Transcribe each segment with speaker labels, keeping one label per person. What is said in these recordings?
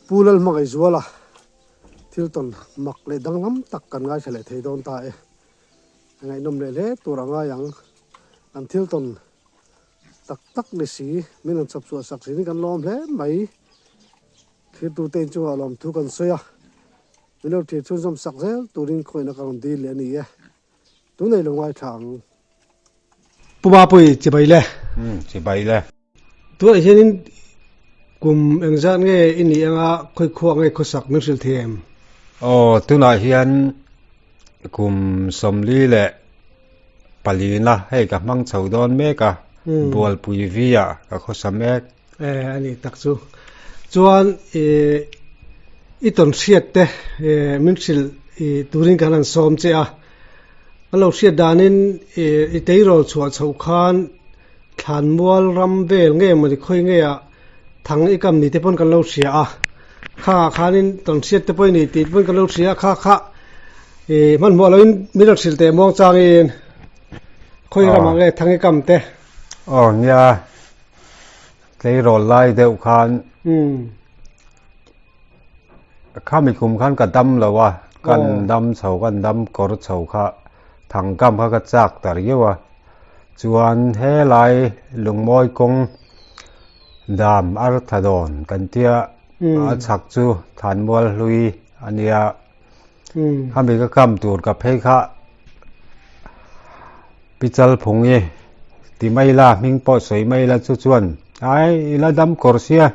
Speaker 1: pulal magai zuala tilton makle danglam tak kan ngai chale thei don ta e ngai nom le turanga yang an tilton tak tak le si min an chap chu sak si ni kan lom hle mai thir tu ten chu alom thu kan soya milo thir chu jom sak zel turin khoina kan di le ni e tu nei longai thang
Speaker 2: puma pui chi bai le tu hianin kum engzan nge ini anga khoi khuwa nge khosak nu sil them
Speaker 3: tuna hian kum somli le palina hei ka mang chaudon me ka bol pui via ka khosamek
Speaker 2: ani takchu chuan iton siat te min sil turin kan an som che a alo siat danin i teiro chua chau khan than mual ram vel nge mari khoi nge a thang ikam ni te pon kan lo sia a khanin ton siat te poi ni ti pon kan lo sia kha man mo loin mirak sil te mong changin khoi ram nge thang ikam te
Speaker 3: nya teiro lai deuh khan khami kum khan ka dam lawa kan dam chau kan dam kor chau kha thang kam kha ka chak tar yewa chuan he lai lungmoi kong dam ar thadon kan tia a chak chu than mual hlui ania khami ka kam tur ka phei kha pichal phungi ti mai la ming po soi mai la chu chuan ai la dam kor sia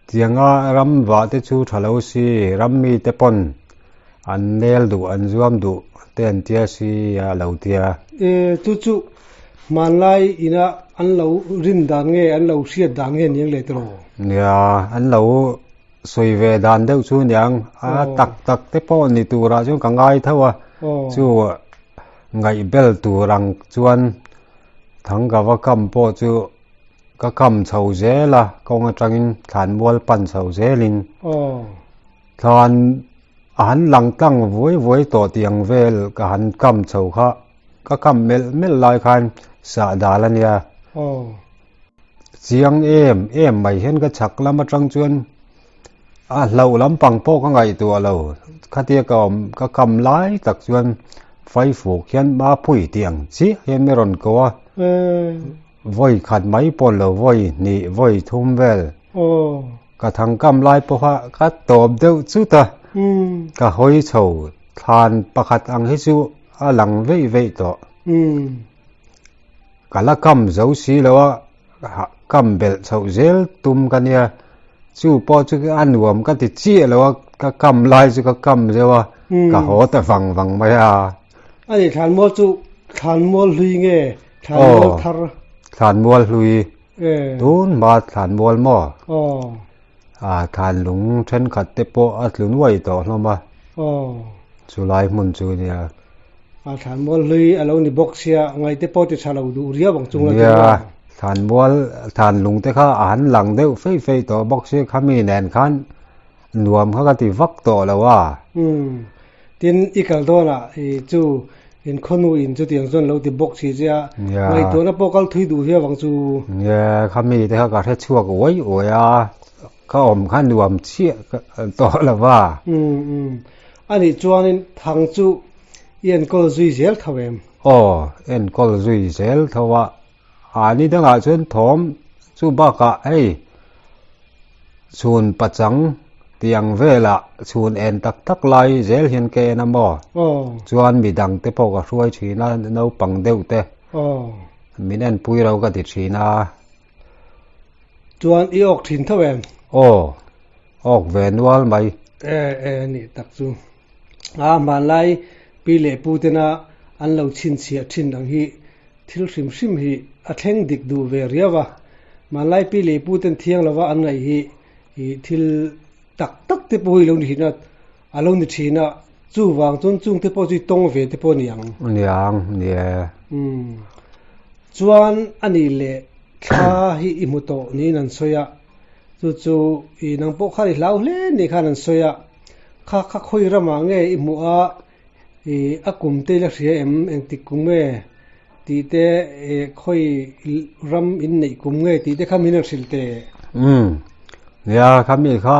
Speaker 3: tianga ram wa te chu thalo si ram mi te pon an nel du an zuam du ten tia si a lo tia
Speaker 2: chu man lai ina an lo rin dan nge an lo siat dan nge niang le tro
Speaker 3: nia an lo soi ve dan deuh chu niang a tak te po ni tura chu ka ngai thawa chu ngai bel turang chuan thang ga wa kam po chu ka kam chho zela kong atangin than mual pan chho zelin than an lang tang voi to tiang vel ka han kam chho kha ka kam mel lai khan sa dalania chiang em mai hen ka chak lam atang chuan a hlo lam pang po ka ngai tu alo khatia ka kam lai tak chuan phai fu khian ma phui tiang chi hen meron ko voi khat mai pon lo voi ni voi thum vel ka thang kam lai po kha ka top deuh chu ta ka hoi chho than pakhat ang hi chu a lang vei to kala kam zo si lo kam bel chho zel tum kania chu po chu an nuam ka ti chi lo ka kam lai chu ka kam zewa ka ho ta wang mai a
Speaker 2: ani than mo chu than mo hlui nge than mo thar
Speaker 3: than mual hlui tun ma than mual mo than lung then khat te po a tlun wai to hloma chu lai mun chu nia
Speaker 2: than mual hlui alo ni box sia ngai te po te chalo du ria bang chung la
Speaker 3: than mual than lung te kha an lang deuh fei to box se khami nen khan nuam kha ka ti vak to lawa
Speaker 2: tin ikal do la chu in khonu in chu tiang zon lo ti box chi ja ngai to na pokal thui du hia wang chu
Speaker 3: khami te kha ka the chuak oi oya ka om khan nuam chi to lawa
Speaker 2: ani chuanin thang chu yen kol zui zel thawem
Speaker 3: en kol zui zel thawa ani danga chuan thom chu ba ka ei chun pachang tiang vela chun en tak lai zel hian ke na mo chuan mi dang te po ka hruai thina no pang deuh te min en pui ro ka ti thina
Speaker 2: chuan i ok thin thawem
Speaker 3: ok ve nual mai
Speaker 2: ni tak chu man lai pi le pu te na an lo chin chia thin dang hi thil hrim hi a thleng dik du ve riawa man lai pi le pu ten thiang lawa an ngai hi thil tak te po hi lo ni hina alo ni thina chu wang chung te po chi tong ve te po niang
Speaker 3: nia
Speaker 2: chuan ani le kha hi imuto ni nan soya chu I nang po khari lau hle ni khan an soya kha khoi rama nge imu a akum te la hria eng ti kum nge ti te khoi ram in nei kum nge ti te khamin silte
Speaker 3: nia kami kha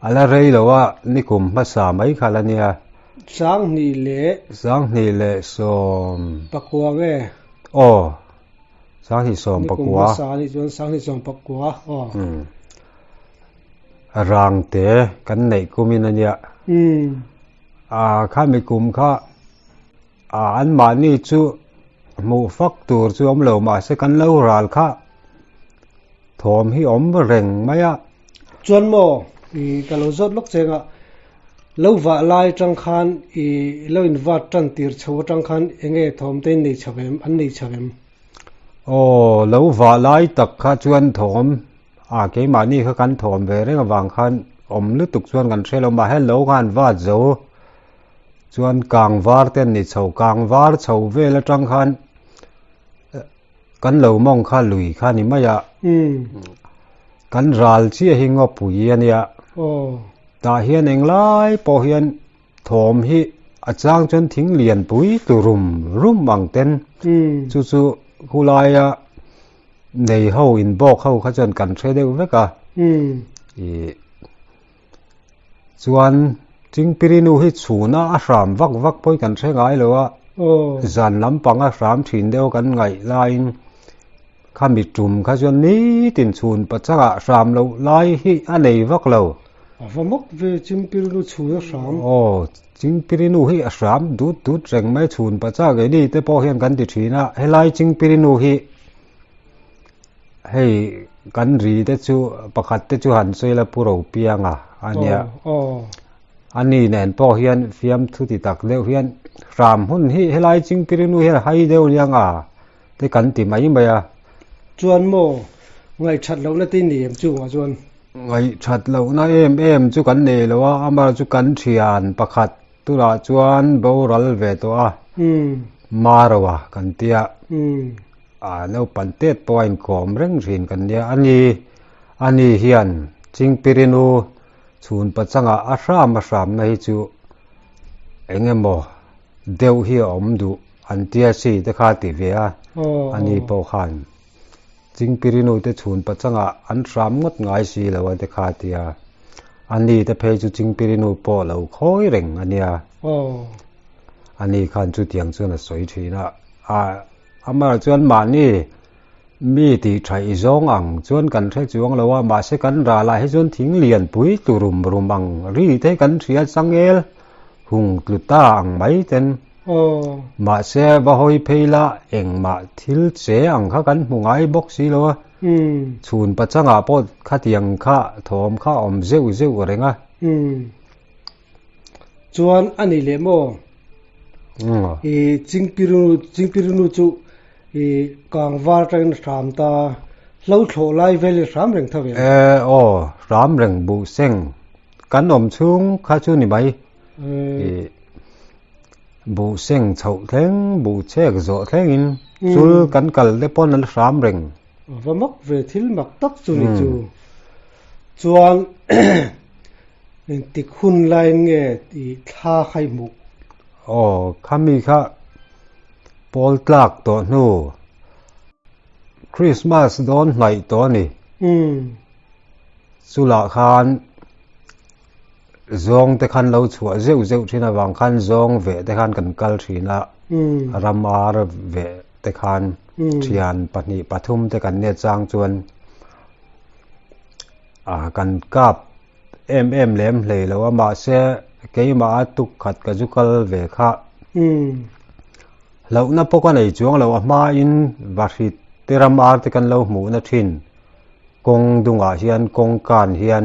Speaker 3: ala rei lo wa nikum ma sa mai khala nia
Speaker 2: sáng nì lệ
Speaker 3: sang ni le som
Speaker 2: pakua nghe
Speaker 3: o sang hi som
Speaker 2: ni cũng
Speaker 3: pakwa
Speaker 2: sáng nì chuan sáng nì som pakua
Speaker 3: rang te kan nei kumin ania kami kum kha an ma ni chu mu fak tur chu om lo ma se kan lo ral kha thom hi om reng maya
Speaker 2: chuan mo i kalo zot lok chenga lo va lai tang khan i lo in va tang tir chho tang khan enge thom te nei chavem an nei chavem
Speaker 3: o lo va lai tak kha chuan thom ke ma ni kha kan thom ve reng awang khan om lu tuk chuan kan thelo ma hello khan va zo chuan kang var ten ni chho kang var chho ve la tang khan kan lo mong kha lui kha ni maya kan ral chi hi ngo pui ania ta hian eng lai po hian thom hi achang chon thing lian pui turum rum mang ten chu chu hulaya nei ho in bok ho kha chon kan the deuh veka chuan chingpirinu hi chhuna a hram vak vak poi kan the ngai lowa zan lampang a hram thin deuh kan ngai lain khami tum kha chuan ni tin chhun pachanga hram lo lai hi a nei vak lo
Speaker 2: vamok ve chimpirnu chu ram
Speaker 3: chingpirinu hi a hram tut reng mai chhun pacha ge ni te po hian kan ti thina helai chingpirinu hi hei kan ri te chu pakhat te chu han soila puro pianga ania ani nen po hian fiam thu ti tak deuh hian ram hun hi helai chingpirinu hi hai deuh lianga te kan ti mai maya
Speaker 2: chuan mo ngai that lo na ti niam chu wa chuan
Speaker 3: ngai that lo na em chu kan ne lo ama chu kan thian pakhat tura chuan boral ve to marawa kan tia no pantet point kom reng rin kan nia ani hian chingpirinu chhun pachanga a hram na hi chu engemaw deuh hi om du an tia si te kha ti ve a ani po khan chingpirinu te chhun pachanga an hram ngot ngai si lo te kha tia ani te phei chu chingpirinu po lo khoi reng ania ani khan chu tiang chu na soi thina ama chuan ma ni mi ti thai zong ang chuan kan the chuang lowa ma se kan ra la he chuan thing lian pui turum rumang ri te kan thria changel hung tluta ang mai ten ma se ba hoi pheila eng ma thil che ang kha kan mungai box si lo chhun pachanga po kha tiang kha thom kha om zeu renga
Speaker 2: chuan ani le mo chingpirinu chu kang var tang ram ta lo thlo lai vel ram reng thave
Speaker 3: ram reng bu seng kan om chung kha chu ni mai bu seng chho thleng bu chek zo thleng in chul kan kal le pon al ram reng
Speaker 2: vamok ve thil mak tak chu ni chu chuan tik hun lai nge ti tha khai mu
Speaker 3: khami kha Paul Clark to nu Christmas don nai to ni sula khan zong te khan lo chua zeu thina wang khan zong ve te khan kan kal thina ramar ve te khan thian pani pathum te kan ne chang chuan kan kap em lem hlei lo ma se keima tuk khat ka jukal ve kha lo na poka nei chuang lo ma in varit teramar te kan lo mu na thin kong dunga hian kong kan hian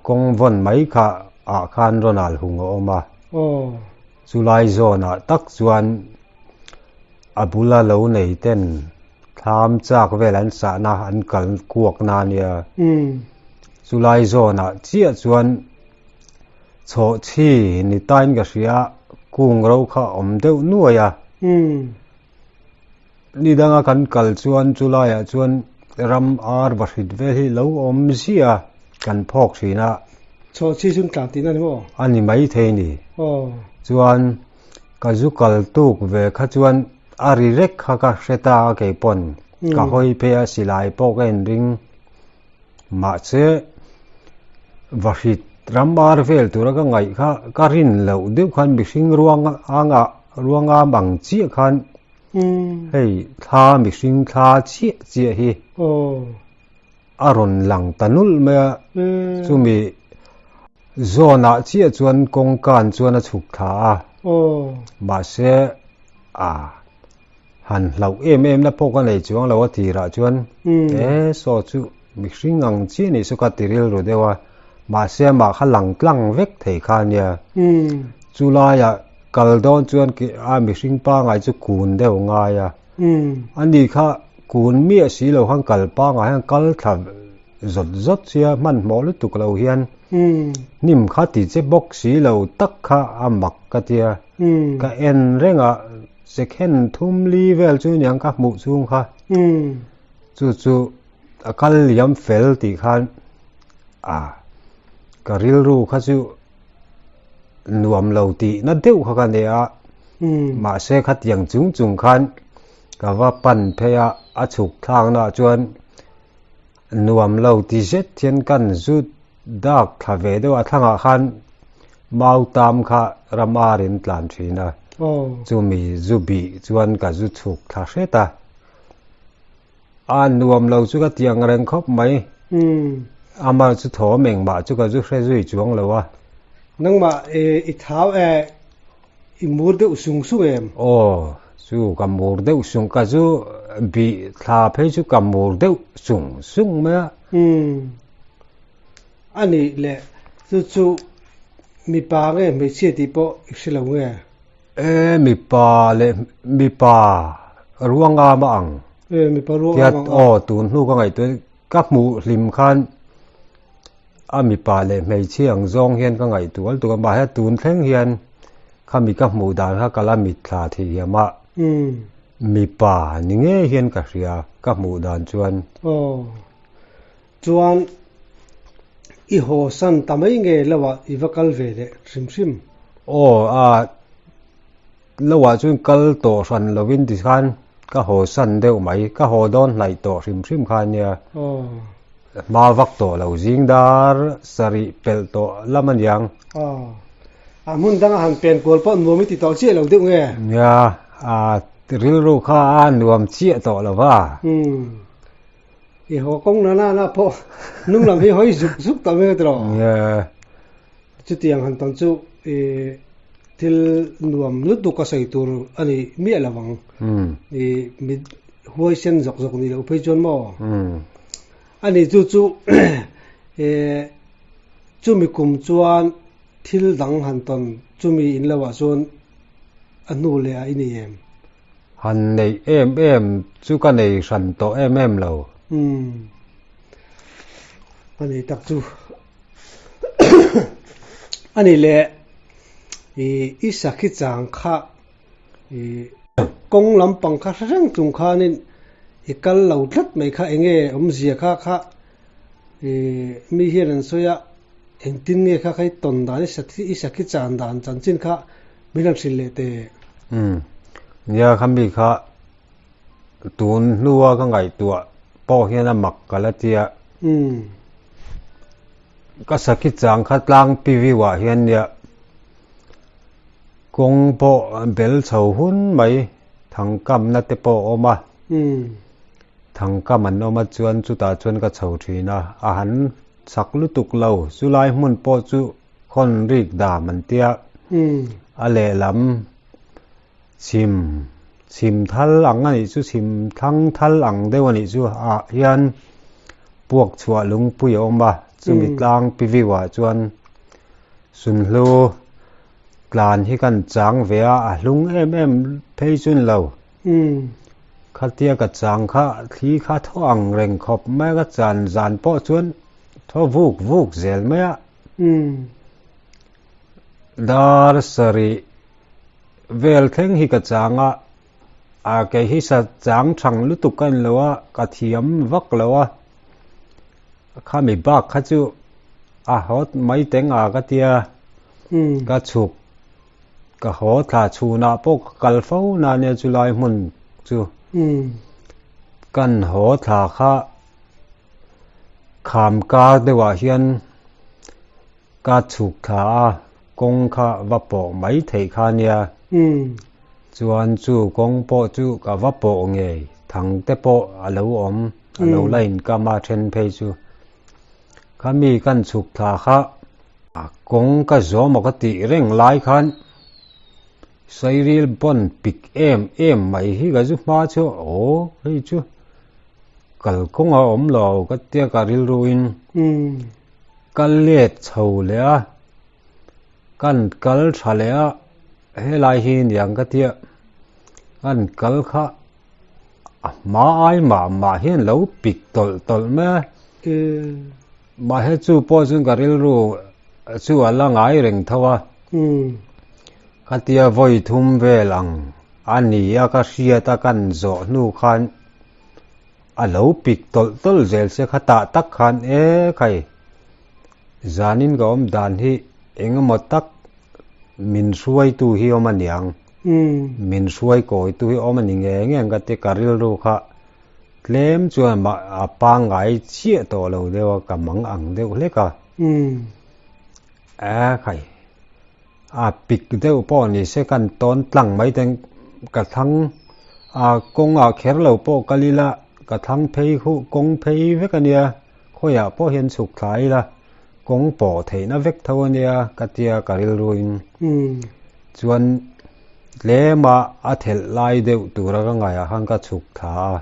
Speaker 3: kong von mai kha khan ronal hung oma July zona tak chuan abula lo nei ten tham chak velan sa na an kal kuak na nia July zona chia chuan cho chi ni tain ga ria kung ro kha om deuh nuaya ni danga kan kal chuan July chuan ram ar varit ve hi lo om zia kan phok thina
Speaker 2: cho chi chun tlang tin ani mo
Speaker 3: ani mai the ni chuan ka zu kal tuk ve kha chuan ari rek kha ka hreta ke pon ka hoi pe silai po ken ring ma che vahit ramar vel tura ka ngai kha karin lo deu khan mihring ruanga bang chi khan hei tha mihring tha chi hi aron lang tanul me chumi zona chi chuan kongkan chuan a chuk tha ma se han hlau em na po ka nei chuang lo tira chuan so chu mihring ang chi ni su ka tiril ro dewa ma se ma kha lang tlang vek thei kha nia chula ya kaldon chuan ki mihring pa ngai chu kun deu nga ya ani kha kun mi si lo hang kal pa nga hang kal tha zot chia man mo lu tuk lo hian nim kha ti che box si lo tak kha amak ka tia ka en renga second thum level chu nyang ka mu chung kha chu akal yam fel ti khan karil ru kha chu nuam lo ti na deu kha ka ne ma se khat yang chung khan ka wa pan pheya a chuk thang na chuan nuam lo ti zet thian kan zu dak tha ve do a thanga khan mau tam kha ramarin tlan thina chu mi zu bi chuan ka zu chuk tha hreta nuam lo chu ka tiang reng khop mai ama chu tho meng ma chu ka zu hre zui chuang lo wa
Speaker 2: nang ma i thau i mur de usung su em
Speaker 3: chu ka mur de usung ka zu bi tha phe chu ka mur de sung ma
Speaker 2: ani le chu mi pa nge me che ti po xilo nge
Speaker 3: mi pa ruanga ma ang
Speaker 2: mi pa ruanga
Speaker 3: ma tun hnu ka ngai tu ka mu lim khan mi pa le mei chiang zong hian ka ngai tu al tu ma ha tun thleng hian khami ka mu dan ha kala mi thla thi yama mi pa ni nge hian ka ria ka mu dan
Speaker 2: chuan i ho san tamai nge lawa i vakal ve de sim
Speaker 3: lawa chuan kal to ran lovin ti khan ka ho san deuh mai ka ho don hlai to rim khan nia ma vak to lo jing dar sari pel to laman yang
Speaker 2: mun dang han pen kol pa nomi ti to che lo deuh nge
Speaker 3: ya ril ru kha nuam chi to lo wa
Speaker 2: i ho kong na po nung lam hi hoi zuk ta me tro chu tiang han tang chu til nuam lu du ka sai tur ani mi alawang mi huai sen zok ni lo phei chon mo ani chu chu mi kum chuan thil dang han ton chu mi in lawa chuan anu le a ini em
Speaker 3: han nei em chu ka nei ran to em lo
Speaker 2: ani tak chu ani le i sakhi chang kha kong lam pang kha rang chung kha nin i kal lo tlat mai kha enge zia kha mi hian soya eng tin nge kha khai ton dan i sakhi chan dan chan chin kha milam sil le te
Speaker 3: ya khambi kha tun nuwa ka ngai tua po hian a mak kala tia ka sakhi chang kha tlang piwi wa hian ya kong po bel chho hun mai thang kam na te po oma thang kam an oma chuan chu ta chuan ka chho thina a han sak lu tuk lo zulai mun po chu khon rik da man tia a le lam chim thal ang ani chu chim thang thal ang deuh ani chu hian puak chua lung pui oma chu mi tlang piwi wa chuan sun hlu tlan hi kan chang ve a hlung em phei chun lo khatia ka chang kha thi kha tho ang reng khop ma ka chan zan po chuan tho vuk zel ma dar sari vel theng hi ka changa ke hi sa chang thang lu tu kan lowa ka thiam vak lowa kha mi bak kha chu hot mai teng ka tia ka chuk ka ho tha chuna po kal fo na ne chulai mun chu kan ho tha kha kham ka dewa hian ka chuk tha kong kha va po mai thei kha nia chuan chu kong po chu ka va po nge thang te po alo om alo lain ka ma then phei chu khami kan chuk tha kha kong ka zo mo ka ti reng lai khan sairil bon pik em mai hi ga ju ma chu o hei chu kal kong a om lo ka tia ka ril ruin kal let chho le a kan kal tha le a he lai hi niang ka tia kan kal kha ma ai ma hian lo pik tol me ma he chu po chung ka ril ru chu ala ngai reng thawa ka tia voi thum ve lang ani a ka ria ta kan zo nu khan a lo pik tol zel se khata tak khan e kai zanin ga om dan hi engemaw tak min suai tu hi om aniang min suai koi tu hi om ani nge ka te karil ru kha tlem chuan ma pa ngai chia to lo dewa ka mang ang deuh hle ka a khai a pik deuh po ni se kan ton tlang mai ten ka thang a kong a kher lo po kalila ka thang phei khu kong phei vekania khoya po hian chuk thlai la kong po theina vek thawania katia karil ruin chuan lema a thel lai deuh tura ka ngaya hang ka chuk tha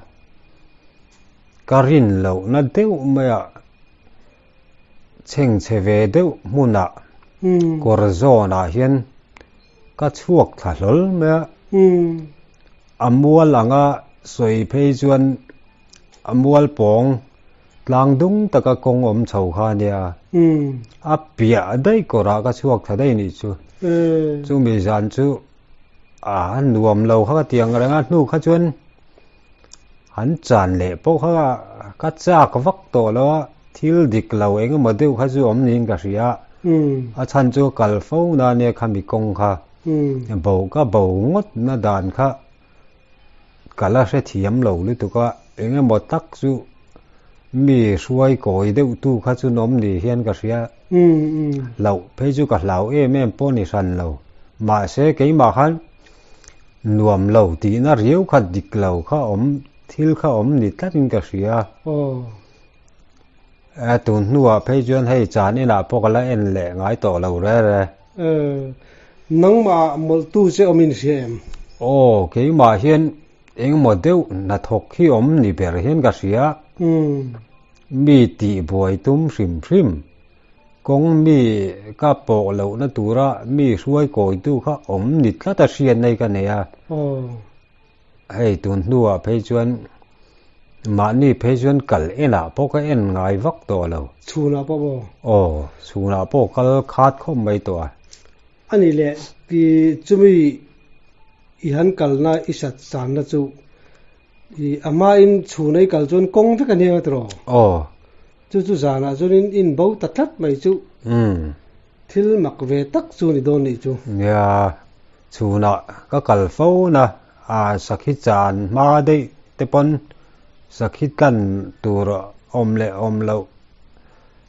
Speaker 3: karin lo na deuh maya cheng cheve deuh muna korzona hian ka chuak tha hlol me amual anga soi phei chuan amual pong tlang dung taka kong om chho kha nia a pia dai kora ka chuak tha dai ni chu chu mi zan chu nuam lo kha tiang ranga nu kha chuan han chan le po kha ka chak vak to lo thil dik lo eng ma deu kha chu om ning ka ria a chan chu kal fo na ne khami kong kha bo ka bo ngot na dan kha kala se thiam lo lu tu ka eng ma tak chu mi suai koi deuh tu kha chu nom ni hian ka ria lo phei chu ka hlau em po ni san lo ma se ke ma khan nuam lo ti na riu kha dik lo kha om thil kha om ni tlakin ka ria a tun nuwa phei chuan hei chan ina pokala en le ngai to lo re
Speaker 2: nang ma mol tu se omin siam
Speaker 3: ke ma hian eng mo deuh na thok hi om ni ber hian ka ria mi ti buai tum hrim kong mi ka po lo na tura mi suai koi tu kha om ni tlata hrian nei ka neya hei tun nuwa phei chuan ma ni phei chuan kal ena poka en ngai vak to lo
Speaker 2: chuna pa bo
Speaker 3: chuna po kal khat khom mai to
Speaker 2: ani le ki chumi i han kalna isat san na chu i ama in chunai kal chon kong ve kan he tro chu zana chunin in bo tatlat mai chu thil mak ve tak chu ni don ni chu
Speaker 3: ya chuna ka kal fo na sakhi chan ma dei te pon sakhi kan tur om lo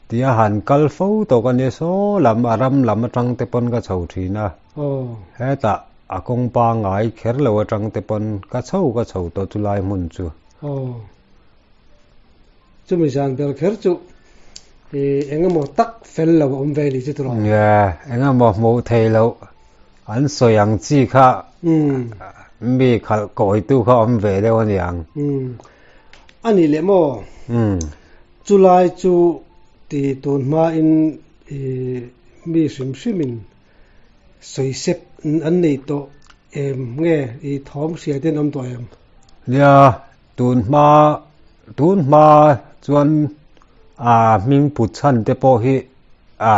Speaker 3: tia han kal fo to kan ne so lam aram lam atang te pon ka chho thina heta akong pa ngai kher lo atang te pon ka chho to chulai mun chu
Speaker 2: chumi jan bel kher chu engamo tak fel lo om ve li chu tro
Speaker 3: ya engamo mo thei lo an soyang chi kha mi khal koi tu kha om ve le on yang
Speaker 2: ani le mo chulai chu ti ton ma in mi sim soi sep an nei to nge I thom sia den am to em
Speaker 3: ya tun ma chuan ming pu chan te po hi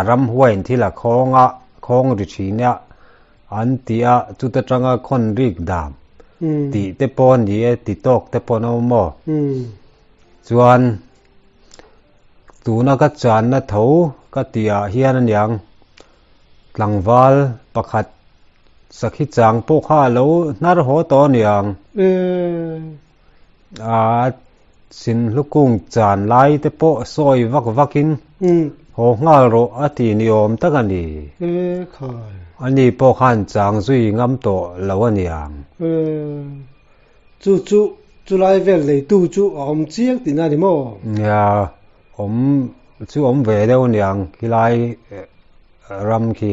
Speaker 3: ram huain thila khong ri thina an tia chu ta tanga khon rik dam ti te po ni ti tok te po no mo chuan tuna ka chan na tho ka tia hian an yang tlangwal pakhat sakhi chang po kha lo nar ho to niang sin lukung chan lai te po soi vak vakin ho ngal ro ati ni om tak ani
Speaker 2: khai
Speaker 3: ani po khan chang zui ngam to lawaniang
Speaker 2: chu lai vel lei tu chu om chiang tin ani mo
Speaker 3: ya chu om ve deuh niang kilai ram khi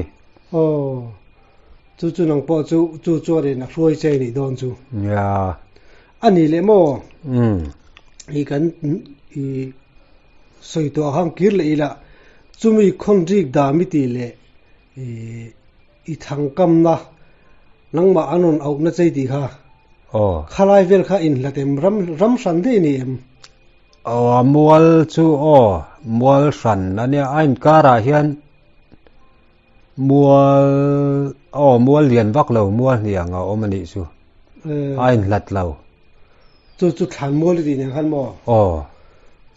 Speaker 2: chu nang po chu re na hroi chei ni don chu
Speaker 3: ya
Speaker 2: ani le mo i kan i soi to hang kir le ila chumi khon rik da mi ti le i thang kam na nangma anon au na chei ti kha khalai vel kha in latem ram san de ni em
Speaker 3: mual chu mual san ania ain kara hian mual lian vak lo mual niang omani chu ain lat lo
Speaker 2: chu than mol ti ne khan mo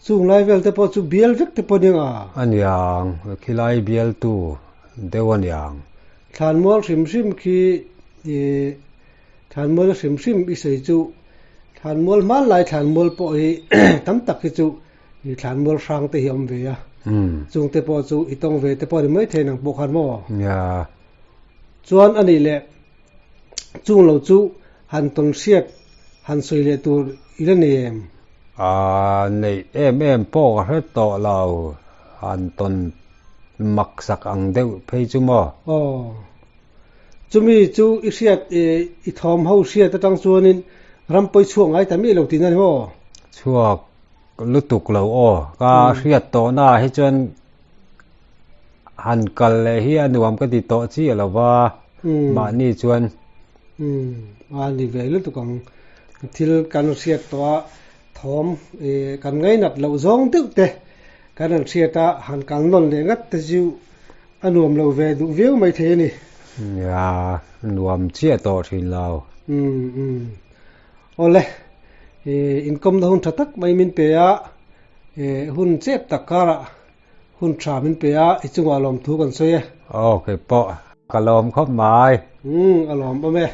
Speaker 2: chung lai vel te po chu bial vek te po ning
Speaker 3: aniang khilai bial tu dewaniang
Speaker 2: than mol sim khi than mol sim i sei chu than mol man lai than mol po hi tam tak ki chu i than mol sang te hiam ve a chung te po chu i tong ve te po mai the nang po khan mo
Speaker 3: ya
Speaker 2: chuan ani le chung lo chu han ton siat han soi le tur ilani em
Speaker 3: nei em po he to lao han ton mak sak ang deuh phei chu mo
Speaker 2: chumi chu i siat i thom ho siat ta tang chuanin ram poi chuang ai ta mi lo tin ani mo
Speaker 3: chuak lutuk lo ka riat to na he chuan han kal le hi anuam ka ti to chi alawa ma ni chuan
Speaker 2: ani ve lutukang thil kan siat to thom kan ngai nat lo zong deuh te kan siata han kan non le ngat te ju anuam lo ve du veu mai the ni
Speaker 3: ya nuam chia to thin lao
Speaker 2: ole income da hun thatak mai min pe a hun chep takara hun tha min pe a ichunga lom thu kan soye
Speaker 3: okay po kalom khop mai
Speaker 2: alom ba me